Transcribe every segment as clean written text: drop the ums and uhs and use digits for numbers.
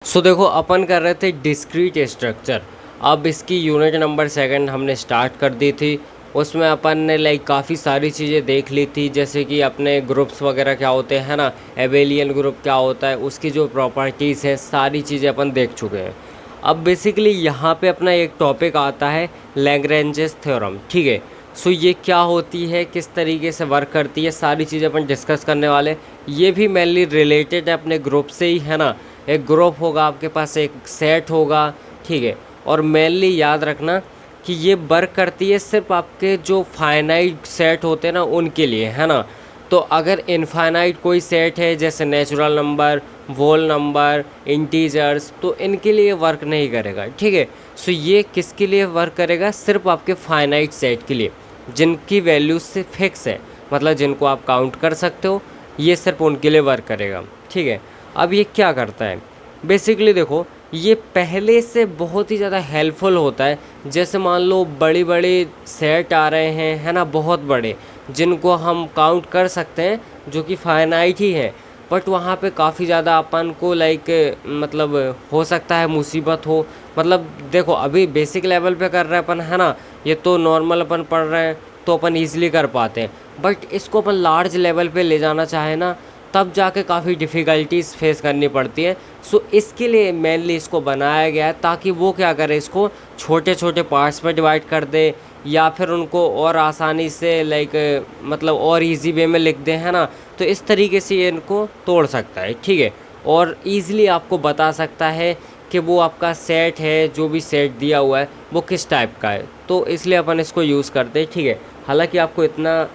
सो देखो अपन कर रहे थे डिस्क्रीट स्ट्रक्चर। अब इसकी यूनिट नंबर सेकंड हमने स्टार्ट कर दी थी। उसमें अपन ने लाइक काफ़ी सारी चीज़ें देख ली थी, जैसे कि अपने ग्रुप्स वगैरह क्या होते हैं ना, एबेलियन ग्रुप क्या होता है, उसकी जो प्रॉपर्टीज़ हैं सारी चीज़ें अपन देख चुके हैं। अब बेसिकली यहाँ पे अपना एक टॉपिक आता है लैग्रेंजेस थ्योरम। ठीक है, सो ये क्या होती है, किस तरीके से वर्क करती है, सारी चीज़ें अपन डिस्कस करने वाले हैं। ये भी मेनली रिलेटेड है अपने ग्रुप से ही, है ना। एक ग्रुप होगा आपके पास, एक सेट होगा, ठीक है। और मेनली याद रखना कि ये वर्क करती है सिर्फ आपके जो फाइनाइट सेट होते हैं ना उनके लिए, है ना। तो अगर इनफाइनाइट कोई सेट है जैसे नेचुरल नंबर, वोल नंबर, इंटीजर्स, तो इनके लिए वर्क नहीं करेगा, ठीक है। सो ये किसके लिए वर्क करेगा, सिर्फ आपके फाइनाइट सेट के लिए जिनकी वैल्यूज से फिक्स है, मतलब जिनको आप काउंट कर सकते हो, ये सिर्फ उनके लिए वर्क करेगा, ठीक है। अब ये क्या करता है, बेसिकली देखो ये पहले से बहुत ही ज़्यादा हेल्पफुल होता है। जैसे मान लो बड़ी बड़ी सेट आ रहे हैं, है ना, बहुत बड़े, जिनको हम काउंट कर सकते हैं, जो कि फाइनाइट ही है, बट वहाँ पे काफ़ी ज़्यादा अपन को लाइक मतलब हो सकता है मुसीबत हो। मतलब देखो अभी बेसिक लेवल पे कर रहे हैं अपन, है ना, ये तो नॉर्मल अपन पढ़ रहे हैं तो अपन ईजिली कर पाते हैं, बट इसको अपन लार्ज लेवल पे ले जाना चाहे ना, तब जाके काफ़ी डिफ़िकल्टीज फेस करनी पड़ती है। सो इसके लिए मेनली इसको बनाया गया है ताकि वो क्या करे, इसको छोटे छोटे पार्ट्स में डिवाइड कर दे, या फिर उनको और आसानी से लाइक मतलब और इजी वे में लिख दे, है ना। तो इस तरीके से ये इनको तोड़ सकता है, ठीक है। और ईज़िली आपको बता सकता है कि वो आपका सेट है, जो भी सेट दिया हुआ है वो किस टाइप का है। तो इसलिए अपन इसको यूज़ करते हैं, ठीक है। हालांकि आपको इतना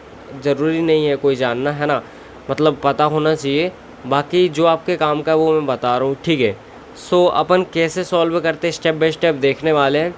ज़रूरी नहीं है कोई जानना, है ना, मतलब पता होना चाहिए। बाकी जो आपके काम का है वो मैं बता रहा हूँ, ठीक है। सो अपन कैसे सॉल्व करते हैं स्टेप बाय स्टेप देखने वाले हैं।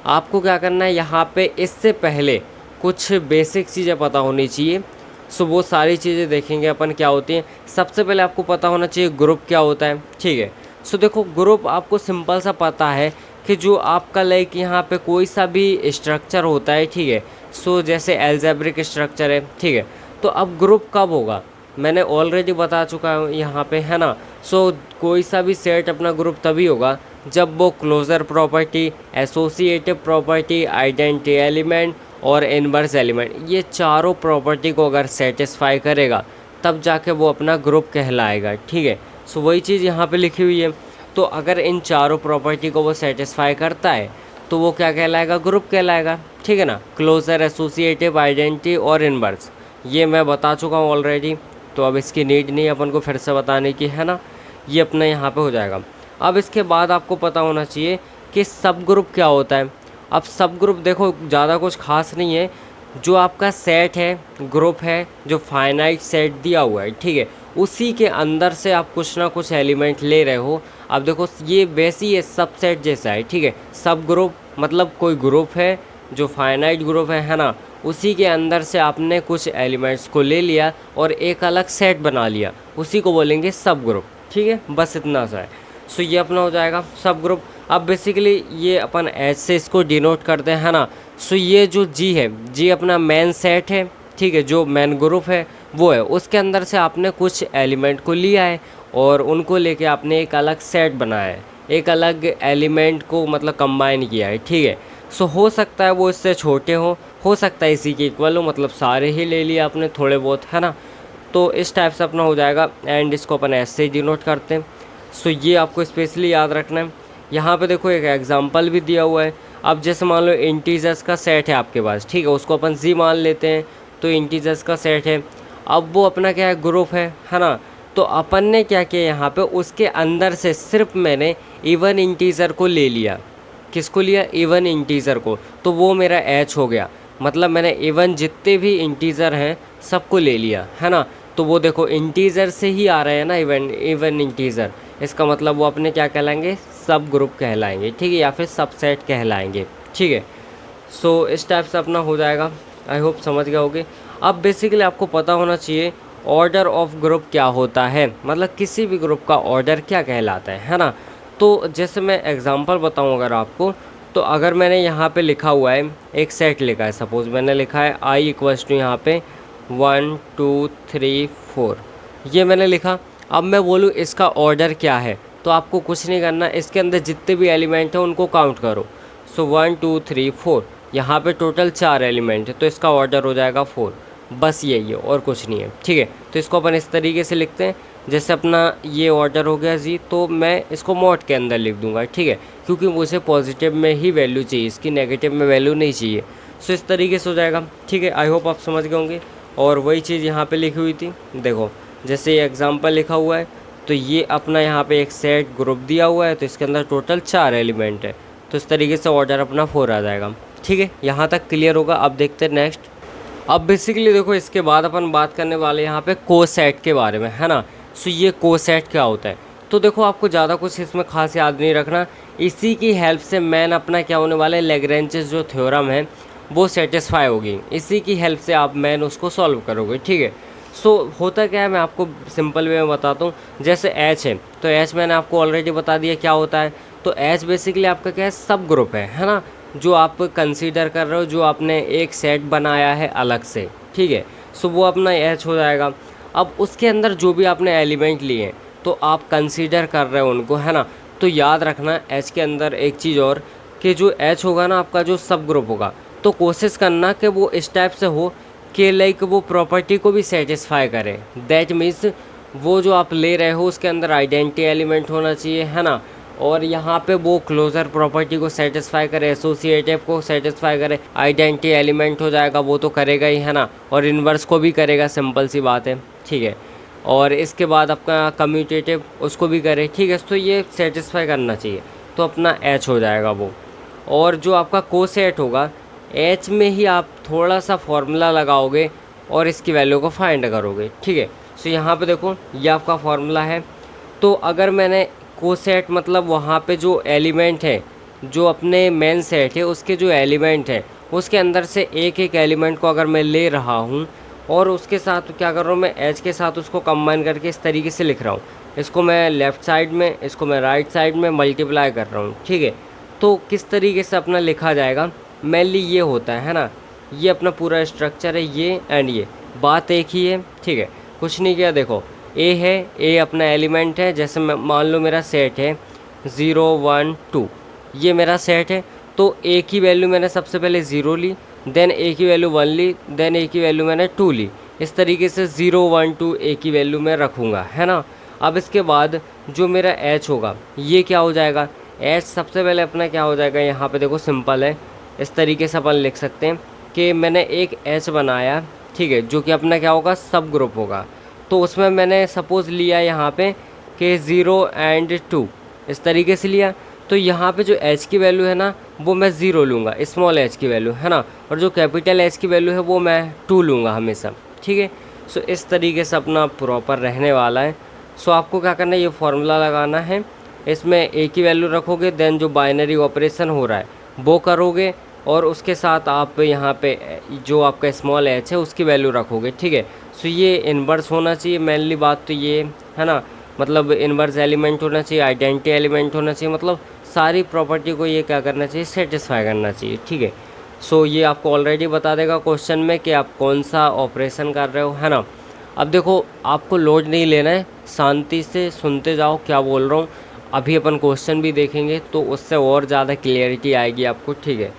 आपको क्या करना है यहाँ पे, इससे पहले कुछ बेसिक चीज़ें पता होनी चाहिए। सो वो सारी चीज़ें देखेंगे अपन क्या होती हैं। सबसे पहले आपको पता होना चाहिए ग्रुप क्या होता है, ठीक है। सो देखो ग्रुप आपको सिंपल सा पता है कि जो आपका लाइक यहाँ पे कोई सा भी स्ट्रक्चर होता है, ठीक है। सो जैसे एल्जेब्रिक स्ट्रक्चर है, ठीक है। तो अब ग्रुप कब होगा, मैंने ऑलरेडी बता चुका हूँ यहाँ पे, है ना। सो कोई सा भी सेट अपना ग्रुप तभी होगा जब वो closure property, associative property, identity element और इनवर्स एलिमेंट, ये चारों प्रॉपर्टी को अगर सेटिस्फाई करेगा तब जाके वो अपना ग्रुप कहलाएगा, ठीक है। सो वही चीज़ यहाँ पे लिखी हुई है। तो अगर इन चारों प्रॉपर्टी को वो सेटिस्फाई करता है तो वो क्या कहलाएगा, ग्रुप कहलाएगा, ठीक है ना। क्लोजर, एसोसिएटिव, आइडेंटिटी और इनवर्स, ये मैं बता चुका हूँ ऑलरेडी, तो अब इसकी नीड नहीं अपन को फिर से बताने की, है ना। ये अपना यहाँ पे हो जाएगा। अब इसके बाद आपको पता होना चाहिए कि सब ग्रुप क्या होता है। अब सब ग्रुप देखो ज़्यादा कुछ खास नहीं है, जो आपका सेट है, ग्रुप है, जो फाइनाइट सेट दिया हुआ है, ठीक है, उसी के अंदर से आप कुछ ना कुछ एलिमेंट ले रहे हो। अब देखो ये वैसी है, सब सेट जैसा है, ठीक है। सब ग्रुप मतलब कोई ग्रुप है जो फाइनाइट ग्रुप है ना, उसी के अंदर से आपने कुछ एलिमेंट्स को ले लिया और एक अलग सेट बना लिया, उसी को बोलेंगे सब ग्रुप, ठीक है। बस इतना सा है। सो ये अपना हो जाएगा सब ग्रुप। अब बेसिकली ये अपन एच से इसको डिनोट करते हैं, है ना। सो ये जो जी है, जी अपना मेन सेट है, ठीक है, जो मेन ग्रुप है वो है, उसके अंदर से आपने कुछ एलिमेंट को लिया है और उनको लेके आपने एक अलग सेट बनाया है, एक अलग एलिमेंट को मतलब कंबाइन किया है, ठीक है। सो हो सकता है वो इससे छोटे हो सकता है इसी के इक्वल हो, मतलब सारे ही ले लिए आपने थोड़े बहुत, है ना। तो इस टाइप से अपना हो जाएगा एंड इसको अपन ऐसे ही डिनोट करते हैं। सो ये आपको स्पेशली याद रखना है। यहाँ पे देखो एक एग्जांपल भी दिया हुआ है। अब जैसे मान लो इंटीजर्स का सेट है आपके पास, ठीक है, उसको अपन जी मान लेते हैं, तो इंटीजर्स का सेट है। अब वो अपना क्या है, ग्रुप है ना। तो अपन ने क्या किया यहाँ पे, उसके अंदर से सिर्फ मैंने इवन इंटीजर को ले लिया। किसको लिया, इवन इंटीजर को, तो वो मेरा एच हो गया। मतलब मैंने इवन जितने भी इंटीजर हैं सबको ले लिया, है ना। तो वो देखो इंटीजर से ही आ रहे हैं ना, इवन इंटीजर, इसका मतलब वो अपने क्या कहलाएंगे, सब ग्रुप कहलाएंगे, ठीक है, या फिर सबसेट कहलाएंगे, ठीक है। सो इस टाइप से अपना हो जाएगा। आई होप समझ गए होगे। अब बेसिकली आपको पता होना चाहिए ऑर्डर ऑफ ग्रुप क्या होता है, मतलब किसी भी ग्रुप का ऑर्डर क्या कहलाता है ना। तो जैसे मैं एग्जांपल बताऊं अगर आपको, तो अगर मैंने यहाँ पे लिखा हुआ है, एक सेट लिखा है, सपोज मैंने लिखा है आई इक्वल्स टू यहाँ पे 1 2 3 4, ये मैंने लिखा। अब मैं बोलूँ इसका ऑर्डर क्या है, तो आपको कुछ नहीं करना, इसके अंदर जितने भी एलिमेंट हैं उनको काउंट करो। सो 1 2 3 4, यहाँ पे टोटल 4 एलिमेंट है तो इसका ऑर्डर हो जाएगा 4। बस यही है और कुछ नहीं है, ठीक है। तो इसको अपन इस तरीके से लिखते हैं, जैसे अपना ये ऑर्डर हो गया जी, तो मैं इसको मॉड के अंदर लिख दूंगा, ठीक है, क्योंकि मुझे पॉजिटिव में ही वैल्यू चाहिए, इसकी नेगेटिव में वैल्यू नहीं चाहिए। सो इस तरीके से हो जाएगा, ठीक है। आई होप आप समझ गए होंगे। और वही चीज़ यहाँ पे लिखी हुई थी, देखो जैसे ये एग्जांपल लिखा हुआ है, तो ये अपना यहाँ पे एक सेट ग्रुप दिया हुआ है, तो इसके अंदर टोटल 4 एलिमेंट है, तो इस तरीके से ऑर्डर अपना 4 आ जाएगा, ठीक है। यहाँ तक क्लियर होगा। अब देखते हैं नेक्स्ट। अब बेसिकली देखो इसके बाद अपन बात करने वाले यहाँ पे कोसेट के बारे में, है ना। सो ये कोसेट क्या होता है, तो देखो आपको ज़्यादा कुछ इसमें खास याद नहीं रखना, इसी की हेल्प से मैन अपना क्या होने वाला है, लैग्रेंजेस जो थ्योरम है वो सेटिस्फाई होगी, इसी की हेल्प से आप मैन उसको सॉल्व करोगे, ठीक है। सो होता क्या है, मैं आपको सिंपल वे में बताता हूँ। जैसे एच है, तो एच मैंने आपको ऑलरेडी बता दिया क्या होता है। तो एच बेसिकली आपका क्या है, सब ग्रुप है ना, जो आप कंसीडर कर रहे हो, जो आपने एक सेट बनाया है अलग से, ठीक है। सो वो अपना एच हो जाएगा। अब उसके अंदर जो भी आपने एलिमेंट लिए हैं तो आप कंसीडर कर रहे हो उनको, है ना। तो याद रखना एच के अंदर एक चीज़ और, कि जो एच होगा ना आपका जो सब ग्रुप होगा, तो कोशिश करना कि वो इस टाइप से हो कि लाइक वो प्रॉपर्टी को भी सेटिस्फाई करे। दैट मीन्स वो जो आप ले रहे हो उसके अंदर आइडेंटिटी एलिमेंट होना चाहिए, है ना। और यहाँ पे वो क्लोजर प्रॉपर्टी को सेटिस्फाई करे, एसोसिएटिव को सेटिस्फाई करे, आइडेंटिटी एलिमेंट हो जाएगा, वो तो करेगा ही, है ना। और इन्वर्स को भी करेगा, सिंपल सी बात है, ठीक है। और इसके बाद आपका कम्यूटेटिव उसको भी करे, ठीक है। तो ये सेटिस्फाई करना चाहिए, तो अपना एच हो जाएगा वो। और जो आपका कोसेट होगा, एच में ही आप थोड़ा सा फॉर्मूला लगाओगे और इसकी वैल्यू को फाइंड करोगे, ठीक है। सो यहाँ पे देखो ये आपका फॉर्मूला है। तो अगर मैंने कोसेट मतलब वहाँ पे जो एलिमेंट है, जो अपने मेन सेट है उसके जो एलिमेंट है, उसके अंदर से एक एक एलिमेंट को अगर मैं ले रहा हूँ और उसके साथ क्या कर रहा हूँ, मैं एच के साथ उसको कंबाइन करके इस तरीके से लिख रहा हूँ। इसको मैं लेफ़्ट साइड में, इसको मैं राइट साइड में मल्टीप्लाई कर रहा हूँ, ठीक है। तो किस तरीके से अपना लिखा जाएगा, मेनली ये होता है ना। ये अपना पूरा स्ट्रक्चर है, ये एंड ये बात एक ही है, ठीक है। कुछ नहीं किया, देखो ए है, ए अपना एलिमेंट है। जैसे मैं मान लो मेरा सेट है 0 1 2, ये मेरा सेट है। तो ए की वैल्यू मैंने सबसे पहले 0 ली, देन ए की वैल्यू 1 ली, देन ए की वैल्यू मैंने 2 ली। इस तरीके से 0 1 2 ए की वैल्यू मैं रखूँगा, है ना। अब इसके बाद जो मेरा एच होगा ये क्या हो जाएगा, एच सबसे पहले अपना क्या हो जाएगा, यहाँ पे देखो सिंपल है, इस तरीके से अपन लिख सकते हैं कि मैंने एक एच बनाया, ठीक है, जो कि अपना क्या होगा, सब ग्रुप होगा। तो उसमें मैंने सपोज़ लिया यहाँ पे कि 0 एंड 2, इस तरीके से लिया। तो यहाँ पे जो एच की वैल्यू है ना वो मैं 0 लूँगा, स्मॉल एच की वैल्यू, है ना। और जो कैपिटल एच की वैल्यू है वो मैं 2 लूँगा हमेशा, ठीक है। सो इस तरीके से अपना प्रॉपर रहने वाला है। सो आपको क्या करना है, ये फार्मूला लगाना है, इसमें ए की वैल्यू रखोगे, देन जो बाइनरी ऑपरेशन हो रहा है वो करोगे, और उसके साथ आप यहाँ पे जो आपका स्मॉल एच है उसकी वैल्यू रखोगे, ठीक है। सो ये इन्वर्स होना चाहिए, मेनली बात तो ये है ना, मतलब इन्वर्स एलिमेंट होना चाहिए, आइडेंटिटी एलिमेंट होना चाहिए, मतलब सारी प्रॉपर्टी को ये क्या करना चाहिए, सेटिस्फाई करना चाहिए, ठीक है। सो ये आपको ऑलरेडी बता देगा क्वेश्चन में कि आप कौन सा ऑपरेशन कर रहे हो, है ना। अब देखो आपको लोड नहीं लेना है, शांति से सुनते जाओ क्या बोल रहा हूँ। अभी अपन क्वेश्चन भी देखेंगे तो उससे और ज़्यादा क्लियरिटी आएगी आपको, ठीक है।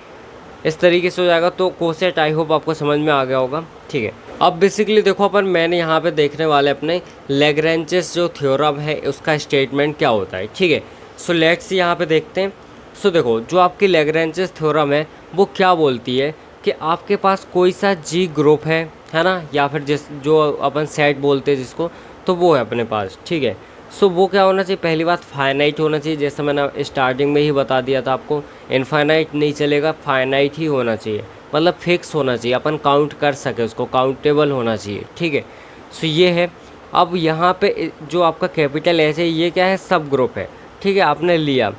इस तरीके से हो जाएगा। तो कोसेट आई होप आपको समझ में आ गया होगा, ठीक है। अब बेसिकली देखो अपन मैंने यहाँ पे देखने वाले अपने लैग्रेंजेस जो थ्योरम है उसका स्टेटमेंट क्या होता है, ठीक है। सो लेट्स यहाँ पे देखते हैं। सो देखो जो आपकी लैग्रेंजेस थ्योरम है वो क्या बोलती है कि आपके पास कोई सा जी ग्रुप है ना, या फिर जिस जो अपन सेट बोलते हैं जिसको, तो वो है अपने पास, ठीक है। सो वो क्या होना चाहिए, पहली बात फाइनाइट होना चाहिए, जैसे मैंने स्टार्टिंग में ही बता दिया था आपको, इनफाइनाइट नहीं चलेगा, फाइनाइट ही होना चाहिए, मतलब फिक्स होना चाहिए, अपन काउंट कर सके उसको, काउंटेबल होना चाहिए, ठीक है। सो ये है। अब यहाँ पे जो आपका कैपिटल एच है ये क्या है, सब ग्रुप है, ठीक है, आपने लिया।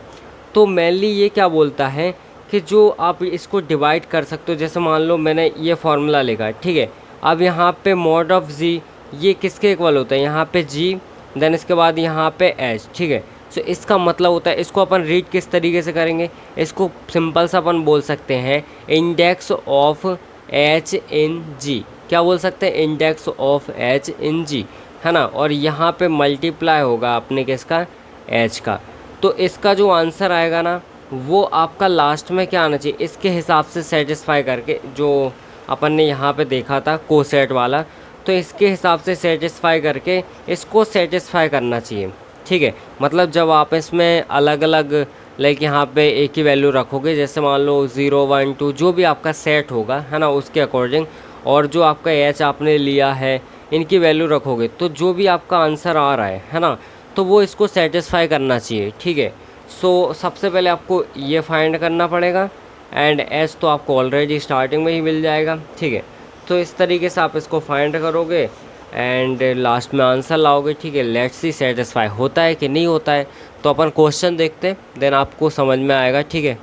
तो मेनली ये क्या बोलता है कि जो आप इसको डिवाइड कर सकते हो, जैसे मान लो मैंने ये फार्मूला लिखा है, ठीक है। अब यहाँ पे मॉड ऑफ जी ये किसके इक्वल होता है, यहाँ पे जी, देन इसके बाद यहाँ पे एच, ठीक है। सो इसका मतलब होता है, इसको अपन रीड किस तरीके से करेंगे, इसको सिंपल सा अपन बोल सकते हैं इंडेक्स ऑफ एच इन जी, क्या बोल सकते हैं, इंडेक्स ऑफ एच इन जी, है ना। और यहाँ पे मल्टीप्लाई होगा अपने किसका, एच का। तो इसका जो आंसर आएगा ना वो आपका लास्ट में क्या आना चाहिए, इसके हिसाब से सेटिस्फाई करके, जो अपन ने यहाँ पे देखा था कोसेट वाला, तो इसके हिसाब से सेटिस्फाई करके इसको सेटिस्फाई करना चाहिए। ठीक है, मतलब जब आप इसमें अलग अलग लाइक यहाँ पे एक ही वैल्यू रखोगे, जैसे मान लो 0 1 2 जो भी आपका सेट होगा है ना उसके अकॉर्डिंग, और जो आपका एच आपने लिया है इनकी वैल्यू रखोगे, तो जो भी आपका आंसर आ रहा है ना, तो वो इसको सेटिस्फाई करना चाहिए। ठीक है, सो सबसे पहले आपको ये फाइंड करना पड़ेगा, एंड एच तो आपको ऑलरेडी स्टार्टिंग में ही मिल जाएगा। ठीक है, तो इस तरीके से आप इसको फाइंड करोगे एंड लास्ट में आंसर लाओगे। ठीक है, लेट्स सी सेटिस्फाई होता है कि नहीं होता है, तो अपन क्वेश्चन देखते हैं, देन आपको समझ में आएगा। ठीक है,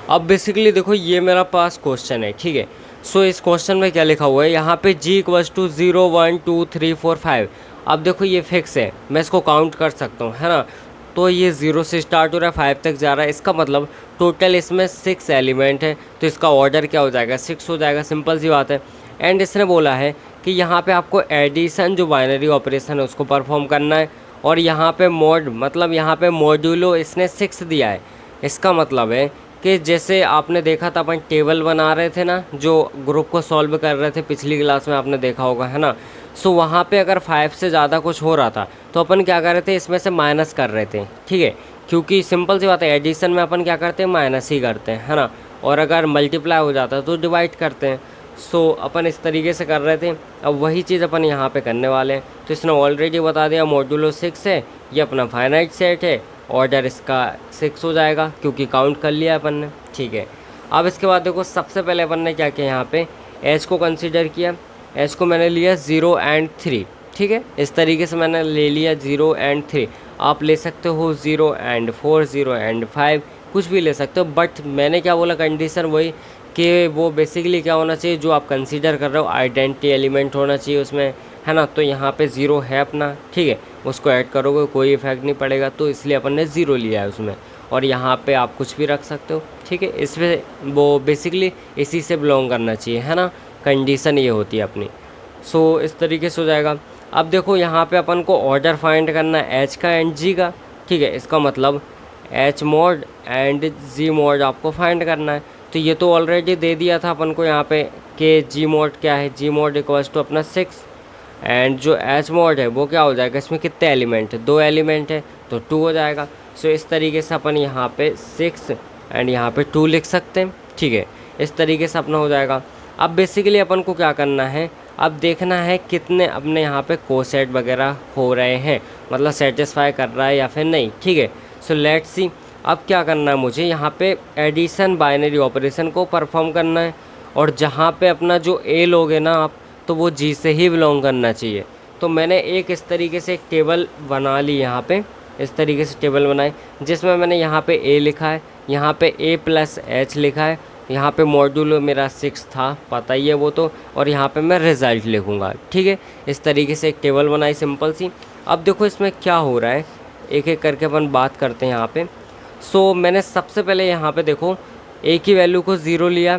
अब बेसिकली देखो ये मेरा पास क्वेश्चन है। ठीक है, सो इस क्वेश्चन में क्या लिखा हुआ है, यहाँ पे g इक्वल्स टू 0 1 2 3 4 5। अब देखो ये फिक्स है, मैं इसको काउंट कर सकता हूँ है ना, तो ये 0 से स्टार्ट हो रहा है 5 तक जा रहा है, इसका मतलब टोटल इसमें 6 एलिमेंट है, तो इसका ऑर्डर क्या हो जाएगा, 6 हो जाएगा, सिंपल सी बात है। एंड इसने बोला है कि यहाँ पे आपको एडिशन जो बाइनरी ऑपरेशन है उसको परफॉर्म करना है, और यहाँ पे मोड मतलब यहाँ पे मॉड्यूलो इसने 6 दिया है। इसका मतलब है कि जैसे आपने देखा था अपन टेबल बना रहे थे ना, जो ग्रुप को सॉल्व कर रहे थे पिछली क्लास में, आपने देखा होगा है ना, सो वहाँ पे अगर 5 से ज़्यादा कुछ हो रहा था तो अपन क्या कर रहे थे, इसमें से माइनस कर रहे थे। ठीक है, क्योंकि सिंपल सी बात है, एडिशन में अपन क्या करते हैं, माइनस ही करते हैं है ना, और अगर मल्टीप्लाई हो जाता है तो डिवाइड करते हैं। सो अपन इस तरीके से कर रहे थे, अब वही चीज़ अपन यहाँ पे करने वाले हैं। तो इसने ऑलरेडी बता दिया मॉड्यूलो 6 है, ये अपना फाइनाइट सेट है, ऑर्डर इसका 6 हो जाएगा क्योंकि काउंट कर लिया अपन ने। ठीक है, अब इसके बाद देखो सबसे पहले अपन ने क्या किया, यहाँ पे एच को कंसीडर किया, एच को मैंने लिया 0 एंड 3। ठीक है, इस तरीके से मैंने ले लिया 0 एंड 3। आप ले सकते हो 0 एंड 4, 0 एंड 5, कुछ भी ले सकते हो, बट मैंने क्या बोला कंडीशन वही कि वो बेसिकली क्या होना चाहिए, जो आप कंसीडर कर रहे हो आइडेंटिटी एलिमेंट होना चाहिए उसमें है ना। तो यहाँ पे 0 है अपना, ठीक है, उसको ऐड करोगे कोई इफेक्ट नहीं पड़ेगा, तो इसलिए अपन ने 0 लिया है उसमें, और यहाँ पे आप कुछ भी रख सकते हो। ठीक है, इसमें वो बेसिकली इसी से बिलोंग करना चाहिए है ना, कंडीशन ये होती है अपनी। सो इस तरीके से हो जाएगा। अब देखो यहाँ पे अपन को ऑर्डर फाइंड करना है एच का एंड जी का। ठीक है, इसका मतलब H mod and G mod आपको फाइंड करना है। तो ये तो ऑलरेडी दे दिया था अपन को यहाँ पे कि जी मॉड क्या है, जी मॉड इक्वल्स टू अपना 6, एंड जो एच मॉड है वो क्या हो जाएगा, इसमें कितने एलिमेंट है, 2 एलिमेंट है तो 2 हो जाएगा। सो इस तरीके से अपन यहाँ पे 6 एंड यहाँ पे 2 लिख सकते हैं। ठीक है, इस तरीके से अपना हो जाएगा। अब बेसिकली अपन को क्या करना है, अब देखना है कितने अपने यहाँ पे कोसेट वगैरह हो रहे हैं, मतलब सेटिस्फाई कर रहा है या फिर नहीं। ठीक है, सो लेट्स सी। अब क्या करना है मुझे, यहाँ पे एडिशन बाइनरी ऑपरेशन को परफॉर्म करना है, और जहाँ पे अपना जो ए लोगे ना आप, तो वो जी से ही बिलोंग करना चाहिए। तो मैंने एक इस तरीके से एक टेबल बना ली, यहाँ पे इस तरीके से टेबल बनाई, जिसमें मैंने यहाँ पे ए लिखा है, यहाँ पे ए प्लस एच लिखा है, यहाँ पे मॉड्यूल मेरा 6 था, पता ही है वो तो, और यहाँ पे मैं रिज़ल्ट लिखूँगा। ठीक है, इस तरीके से एक टेबल बनाई सिंपल सी। अब देखो इसमें क्या हो रहा है, एक एक करके अपन बात करते हैं यहाँ पे। सो मैंने सबसे पहले यहाँ पे देखो ए की वैल्यू को 0 लिया,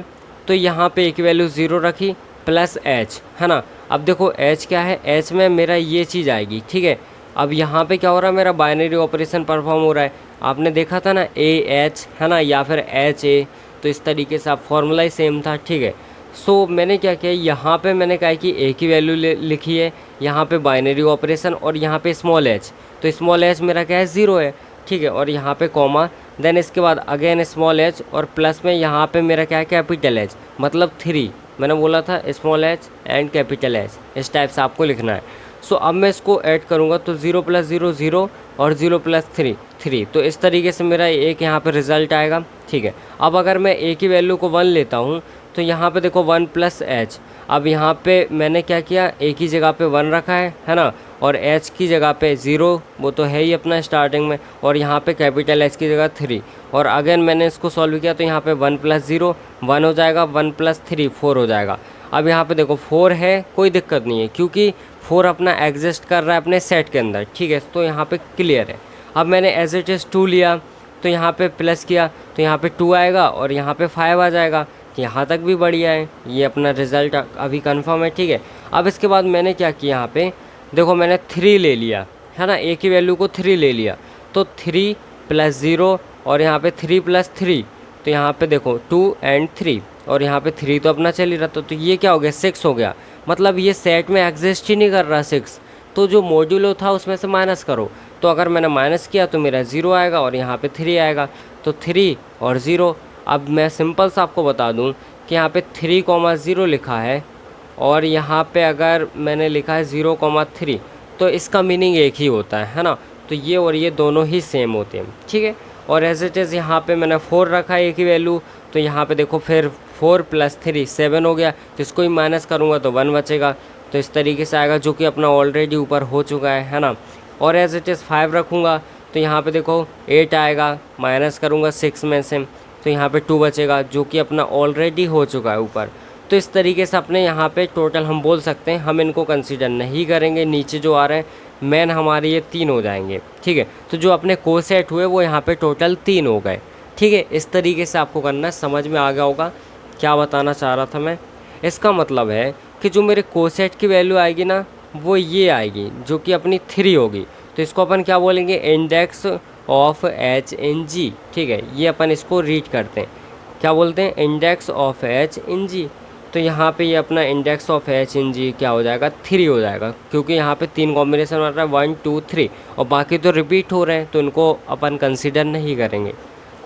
तो यहाँ पे ए की वैल्यू 0 रखी प्लस एच है ना। अब देखो एच क्या है, एच में मेरा ये चीज़ आएगी। ठीक है, अब यहाँ पे क्या हो रहा है, मेरा बाइनरी ऑपरेशन परफॉर्म हो रहा है। आपने देखा था ना ए एच है ना, या फिर एच ए, तो इस तरीके से आप फॉर्मूला ही सेम था। ठीक है, सो मैंने क्या किया, यहाँ पे मैंने कहा कि ए की वैल्यू लिखी है, यहाँ पे बाइनरी ऑपरेशन, और यहाँ पे स्मॉल एच, तो स्मॉल एच मेरा क्या है 0 है। ठीक है, और यहाँ पे कॉमा, देन इसके बाद अगेन स्मॉल एच, और प्लस में यहाँ पे मेरा क्या है कैपिटल एच, मतलब 3। मैंने बोला था small H and capital H, इस टाइप से आपको लिखना है। सो अब मैं इसको ऐड करूँगा, तो 0 + 0 0 और 0 + 3 3, तो इस तरीके से मेरा एक यहाँ पे रिज़ल्ट आएगा। ठीक है, अब अगर मैं ए की वैल्यू को 1 लेता हूँ, तो यहाँ पे देखो 1 + एच। अब यहाँ पे मैंने क्या किया, ए की जगह पे 1 रखा है ना, और एच की जगह पे 0, वो तो है ही अपना स्टार्टिंग में, और यहाँ पे कैपिटल एच की जगह 3, और अगेन मैंने इसको सॉल्व किया, तो यहाँ पे 1 + 0 1 हो जाएगा, 1 + 3 4 हो जाएगा। अब यहाँ पे देखो 4 है, कोई दिक्कत नहीं है, क्योंकि 4 अपना एग्जिस्ट कर रहा है अपने सेट के अंदर। ठीक है, तो यहाँ पे क्लियर है। अब मैंने एज इट इज़ 2 लिया, तो यहाँ पे प्लस किया, तो यहाँ पे 2 आएगा, और यहाँ पे 5 आ जाएगा। यहाँ तक भी बढ़िया है, ये अपना रिज़ल्ट अभी कंफर्म है। ठीक है, अब इसके बाद मैंने क्या किया, यहाँ पे देखो मैंने 3 ले लिया है ना, ए की वैल्यू को 3 ले लिया, तो 3 + 0 और यहाँ पे 3 + 3, तो यहाँ पे देखो 2 और 3, और यहाँ पे 3 तो अपना चल ही रहा था, तो ये क्या हो गया 6 हो गया। मतलब ये सेट में एग्जिस्ट ही नहीं कर रहा 6, तो जो मॉड्यूलो था उसमें से माइनस करो, तो अगर मैंने माइनस किया तो मेरा 0 आएगा और यहाँ पे 3 आएगा, तो 3 और 0। अब मैं सिंपल सा आपको बता दूँ कि यहाँ पे 3,0 लिखा है और यहाँ पे अगर मैंने लिखा है 0,3, तो इसका मीनिंग एक ही होता है ना। तो ये और ये दोनों ही सेम होते हैं, ठीक है। और एज इट इज़ यहाँ पे मैंने 4 रखा है एक ही वैल्यू, तो यहाँ पे देखो फिर 4 + 3 7 हो गया, तो इसको ही माइनस करूँगा तो 1 बचेगा, तो इस तरीके से आएगा, जो कि अपना ऑलरेडी ऊपर हो चुका है ना। और एज इट इज़ 5 रखूँगा तो यहाँ पे देखो 8 आएगा, माइनस करूँगा 6 में से, तो यहाँ पे 2 बचेगा, जो कि अपना ऑलरेडी हो चुका है ऊपर। तो इस तरीके से अपने यहाँ पे टोटल हम बोल सकते हैं, हम इनको कंसीडर नहीं करेंगे, नीचे जो आ रहे हैं मेन हमारे ये 3 हो जाएंगे, ठीक है। तो जो अपने कोसेट हुए वो यहाँ पे टोटल 3 हो गए, ठीक है। इस तरीके से आपको करना है, समझ में आ गया होगा क्या बताना चाह रहा था मैं। इसका मतलब है कि जो मेरे कोसेट की वैल्यू आएगी ना, वो ये आएगी, जो कि अपनी 3 होगी, तो इसको अपन क्या बोलेंगे, इंडेक्स ऑफ H/G, ठीक है। ये अपन इसको रीड करते हैं, क्या बोलते हैं, इंडेक्स ऑफ H/G। तो यहाँ पे ये अपना इंडेक्स ऑफ H/G क्या हो जाएगा, 3 हो जाएगा, क्योंकि यहाँ पे 3 कॉम्बिनेशन बन रहा है 1 2 3, और बाकी तो रिपीट हो रहे हैं, तो इनको अपन कंसिडर नहीं करेंगे,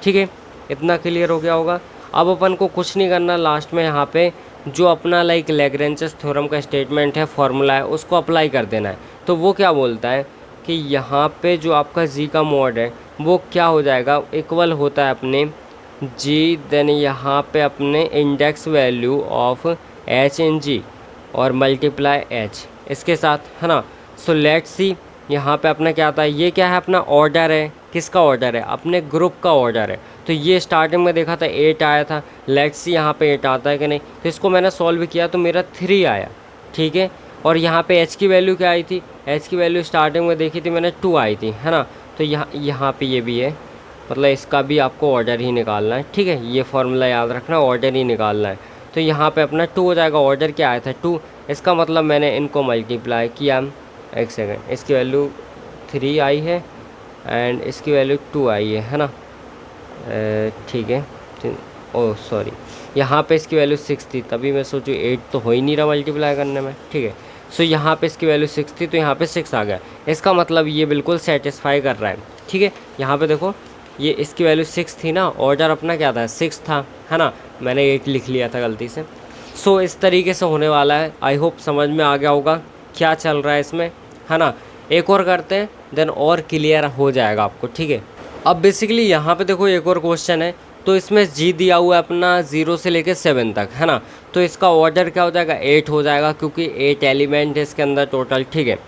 ठीक है। इतना क्लियर हो गया होगा। अब अपन को कुछ नहीं करना, लास्ट में यहाँ पे जो अपना लाइक लैग्रेंजस थ्योरम का स्टेटमेंट है, फॉर्मूला है, उसको अप्लाई कर देना है। तो वो क्या बोलता है कि यहाँ पे जो आपका G का मॉड है वो क्या हो जाएगा, इक्वल होता है अपने G, देन यहाँ पे अपने इंडेक्स वैल्यू ऑफ H/G और मल्टीप्लाई H इसके साथ, है ना। सो लेट्स सी यहाँ पे अपना क्या आता है, ये क्या है, अपना ऑर्डर है, किसका ऑर्डर है, अपने ग्रुप का ऑर्डर है। तो ये स्टार्टिंग में देखा था 8 आया था, लेट्स सी यहाँ पे 8 आता है कि नहीं, तो इसको मैंने सॉल्व किया तो मेरा 3 आया, ठीक है। और यहाँ पे H की वैल्यू क्या आई थी, H की वैल्यू स्टार्टिंग में देखी थी मैंने 2 आई थी, है ना। तो यहाँ पे ये भी है, मतलब इसका भी आपको ऑर्डर ही निकालना है, ठीक है। ये फॉर्मूला याद रखना, ऑर्डर ही निकालना है। तो यहाँ पे अपना 2 हो जाएगा, ऑर्डर क्या आया था 2, इसका मतलब मैंने इनको मल्टीप्लाई किया, एक सेकेंड, इसकी वैल्यू 3 आई है एंड इसकी वैल्यू 2 आई है ना, ठीक है। ओह सॉरी, यहाँ पे इसकी वैल्यू 6 थी, तभी मैं सोचूँ 8 तो हो ही नहीं रहा मल्टीप्लाई करने में, ठीक है। सो यहाँ पे इसकी वैल्यू 6 थी, तो यहाँ पे 6 आ गया, इसका मतलब ये बिल्कुल सेटिस्फाई कर रहा है, ठीक है। यहाँ पे देखो ये इसकी वैल्यू 6 थी ना, ऑर्डर अपना क्या था 6 था, है ना, मैंने 8 लिख लिया था गलती से। सो इस तरीके से होने वाला है, आई होप समझ में आ गया होगा क्या चल रहा है इसमें, है ना। एक और करते हैं, देन और क्लियर हो जाएगा आपको, ठीक है। अब बेसिकली यहाँ पे देखो एक और क्वेश्चन है, तो इसमें G दिया हुआ है अपना 0 से लेके 7 तक, है ना। तो इसका ऑर्डर क्या हो जाएगा, 8 हो जाएगा, क्योंकि 8 एलिमेंट है इसके अंदर टोटल, ठीक है।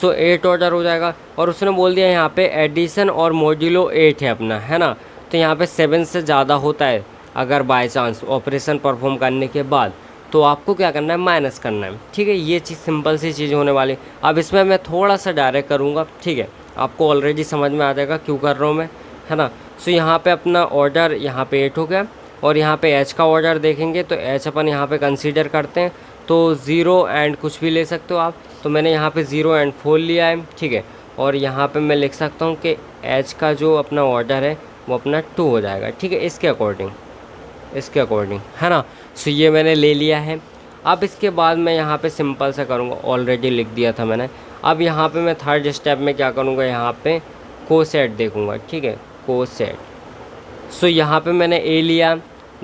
सो 8 ऑर्डर हो जाएगा, और उसने बोल दिया यहाँ पे एडिशन और मॉड्यूलो 8 है अपना, है ना। तो यहाँ पे 7 से ज़्यादा होता है अगर बाय चांस ऑपरेशन परफॉर्म करने के बाद, तो आपको क्या करना है, माइनस करना है, ठीक है। ये चीज़ सिंपल सी चीज़ होने वाली। अब इसमें मैं थोड़ा सा डायरेक्ट करूँगा, ठीक है, आपको ऑलरेडी समझ में आ जाएगा क्यों कर रहा हूँ मैं, है ना। सो यहाँ पे अपना ऑर्डर यहाँ पे 8 हो गया, और यहाँ पे H का ऑर्डर देखेंगे तो H अपन यहाँ पे कंसीडर करते हैं, तो 0 एंड कुछ भी ले सकते हो आप, तो मैंने यहाँ पे 0 एंड 4 लिया है, ठीक है। और यहाँ पे मैं लिख सकता हूँ कि H का जो अपना ऑर्डर है वो अपना 2 हो जाएगा, ठीक है, इसके अकॉर्डिंग, है ना। सो ये मैंने ले लिया है। अब इसके बाद मैं यहाँ पे सिंपल सा करूँगा, ऑलरेडी लिख दिया था मैंने। अब यहाँ पे मैं थर्ड स्टेप में क्या करूँगा, यहाँ पे कोसेट देखूँगा, ठीक है, कोसेट। सो यहाँ पे मैंने A लिया,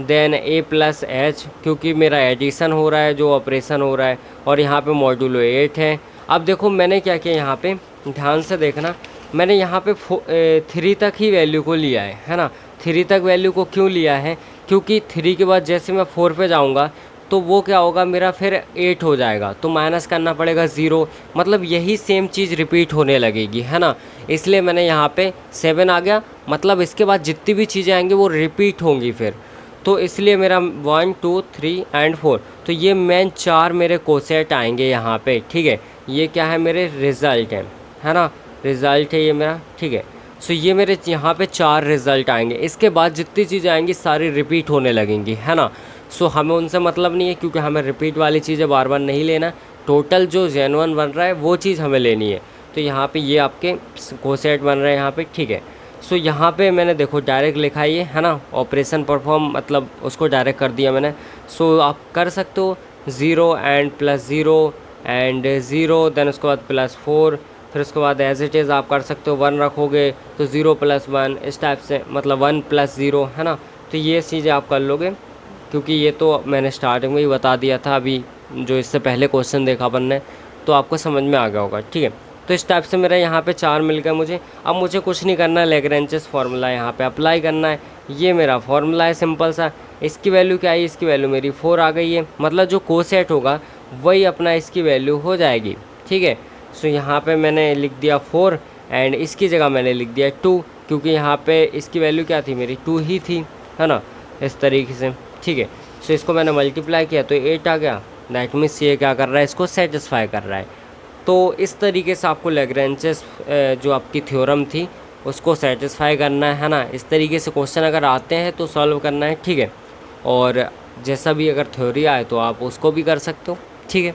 देन A + H, क्योंकि मेरा एडिशन हो रहा है, जो ऑपरेशन हो रहा है, और यहाँ पे मॉड्यूलो 8 है। अब देखो मैंने क्या किया, यहाँ पे ध्यान से देखना, मैंने यहाँ पे 3 तक ही वैल्यू को लिया है ना। 3 तक वैल्यू को क्यों लिया है, क्योंकि 3 के बाद जैसे मैं 4 पे जाऊँगा तो वो क्या होगा, मेरा फिर 8 हो जाएगा, तो माइनस करना पड़ेगा 0, मतलब यही सेम चीज़ रिपीट होने लगेगी, है ना। इसलिए मैंने यहाँ पे 7 आ गया, मतलब इसके बाद जितनी भी चीज़ें आएंगी वो रिपीट होंगी फिर, तो इसलिए मेरा 1 2 3 एंड 4, तो ये मेन 4 मेरे कोसेट आएंगे यहाँ पे, ठीक है। ये क्या है, मेरे रिज़ल्ट है ना, रिज़ल्ट है ये मेरा, ठीक है। सो ये मेरे यहाँ पे 4 रिज़ल्ट आएंगे, इसके बाद जितनी चीज़ें आएंगी सारी रिपीट होने लगेंगी, है ना। सो हमें उनसे मतलब नहीं है, क्योंकि हमें रिपीट वाली चीज़ें बार बार नहीं लेना, टोटल जो जेन्युइन बन रहा है वो चीज़ हमें लेनी है। तो यहाँ पे ये आपके कोसेट बन रहे हैं यहाँ पे, ठीक है। सो यहाँ पे मैंने देखो डायरेक्ट लिखा ये है ना, ऑपरेशन परफॉर्म मतलब उसको डायरेक्ट कर दिया मैंने। सो आप कर सकते हो 0 एंड प्लस 0 एंड 0, देन उसके बाद +4, फिर उसके बाद एज इट इज़ आप कर सकते हो 1 रखोगे तो 0 + 1 इस टाइप से, मतलब 1 + 0 है ना। तो ये चीज़ें आप कर लोगे, क्योंकि ये तो मैंने स्टार्टिंग में ही बता दिया था, अभी जो इससे पहले क्वेश्चन देखा अपन ने तो आपको समझ में आ गया होगा, ठीक है। तो इस टाइप से मेरा यहाँ पे 4 मिल गया मुझे। अब मुझे कुछ नहीं करना है, लैग्रेंजेस फार्मूला यहाँ पे अप्लाई करना है। ये मेरा फार्मूला है सिंपल सा। इसकी वैल्यू क्या है, इसकी वैल्यू मेरी 4 आ गई है, मतलब जो कोसेट होगा वही अपना इसकी वैल्यू हो जाएगी, ठीक है। सो यहाँ पे मैंने लिख दिया 4 एंड इसकी जगह मैंने लिख दिया 2, क्योंकि यहाँ पे इसकी वैल्यू क्या थी, मेरी 2 ही थी, है ना, इस तरीके से, ठीक है। सो इसको मैंने मल्टीप्लाई किया तो 8 आ गया। दैट मीन्स ये क्या कर रहा है, इसको सेटिस्फाई कर रहा है। तो इस तरीके से आपको लैग्रेंजेस जो आपकी थ्योरम थी उसको सेटिस्फाई करना है ना। इस तरीके से क्वेश्चन अगर आते हैं तो सॉल्व करना है, ठीक है। और जैसा भी अगर थ्योरी आए तो आप उसको भी कर सकते हो, ठीक है।